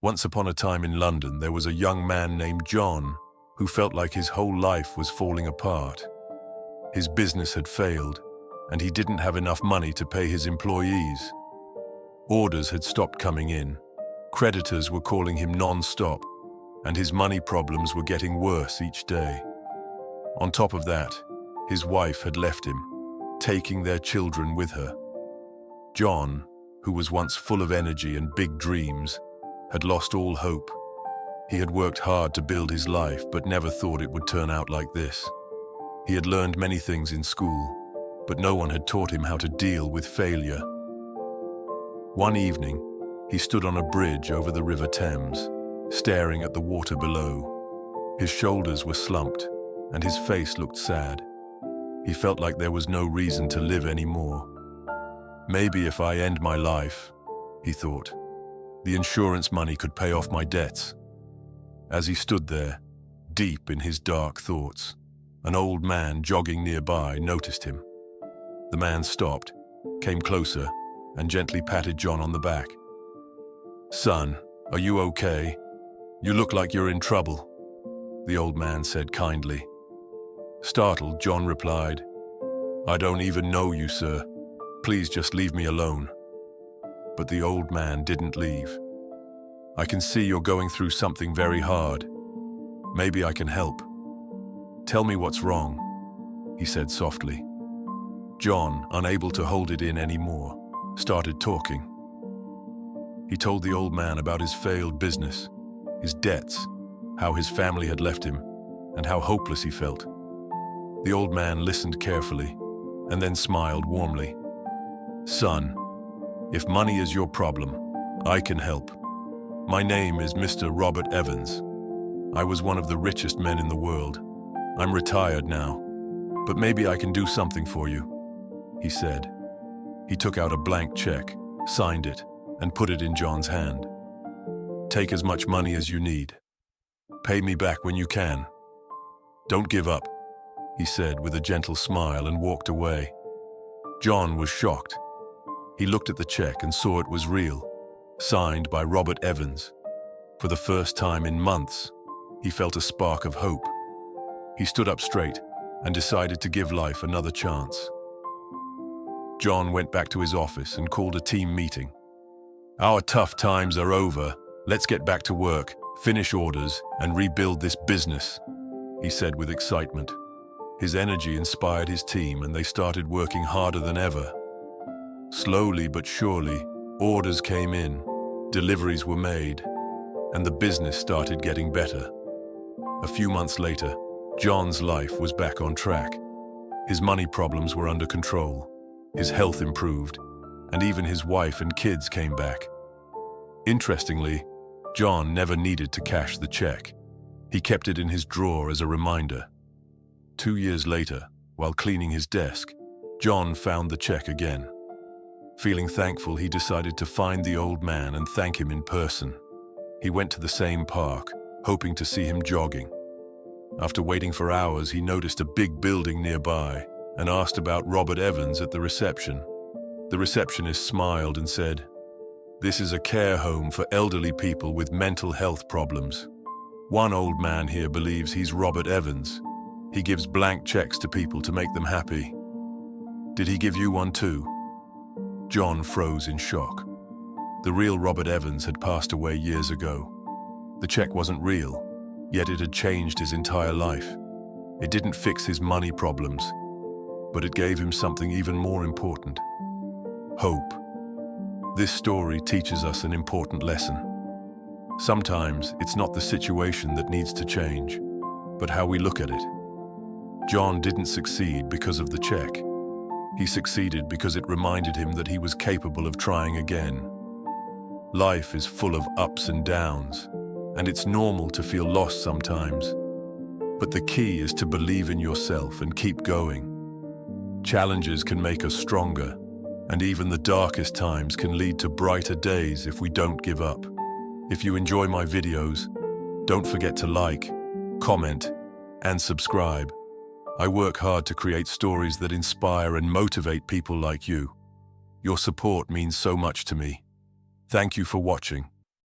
Once upon a time in London, there was a young man named John who felt like his whole life was falling apart. His business had failed, and he didn't have enough money to pay his employees. Orders had stopped coming in, creditors were calling him non-stop, and his money problems were getting worse each day. On top of that, his wife had left him, taking their children with her. John, who was once full of energy and big dreams, had lost all hope. He had worked hard to build his life, but never thought it would turn out like this. He had learned many things in school, but no one had taught him how to deal with failure. One evening, he stood on a bridge over the River Thames, staring at the water below. His shoulders were slumped, and his face looked sad. He felt like there was no reason to live anymore. Maybe if I end my life, he thought, the insurance money could pay off my debts. As he stood there, deep in his dark thoughts, an old man jogging nearby noticed him. The man stopped, came closer, and gently patted John on the back. "Son, are you okay? You look like you're in trouble," the old man said kindly. Startled, John replied, "I don't even know you, sir. Please just leave me alone." But the old man didn't leave. "I can see you're going through something very hard. Maybe I can help. Tell me what's wrong," he said softly. John, unable to hold it in anymore, started talking. He told the old man about his failed business, his debts, how his family had left him, and how hopeless he felt. The old man listened carefully, and then smiled warmly. "Son, if money is your problem, I can help. My name is Mr. Robert Evans. I was one of the richest men in the world. I'm retired now, but maybe I can do something for you," he said. He took out a blank check, signed it, and put it in John's hand. "Take as much money as you need. Pay me back when you can. Don't give up," he said with a gentle smile and walked away. John was shocked. He looked at the check and saw it was real, signed by Robert Evans. For the first time in months, he felt a spark of hope. He stood up straight and decided to give life another chance. John went back to his office and called a team meeting. "Our tough times are over. Let's get back to work, finish orders, and rebuild this business," he said with excitement. His energy inspired his team, and they started working harder than ever. Slowly but surely, orders came in, deliveries were made, and the business started getting better. A few months later, John's life was back on track. His money problems were under control, his health improved, and even his wife and kids came back. Interestingly, John never needed to cash the check. He kept it in his drawer as a reminder. 2 years later, while cleaning his desk, John found the check again. Feeling thankful, he decided to find the old man and thank him in person. He went to the same park, hoping to see him jogging. After waiting for hours, he noticed a big building nearby and asked about Robert Evans at the reception. The receptionist smiled and said, "This is a care home for elderly people with mental health problems. One old man here believes he's Robert Evans. He gives blank checks to people to make them happy. Did he give you one too?" John froze in shock. The real Robert Evans had passed away years ago. The check wasn't real, yet it had changed his entire life. It didn't fix his money problems, but it gave him something even more important: hope. This story teaches us an important lesson. Sometimes it's not the situation that needs to change, but how we look at it. John didn't succeed because of the check. He succeeded because it reminded him that he was capable of trying again. Life is full of ups and downs, and it's normal to feel lost sometimes. But the key is to believe in yourself and keep going. Challenges can make us stronger, and even the darkest times can lead to brighter days if we don't give up. If you enjoy my videos, don't forget to like, comment, and subscribe. I work hard to create stories that inspire and motivate people like you. Your support means so much to me. Thank you for watching.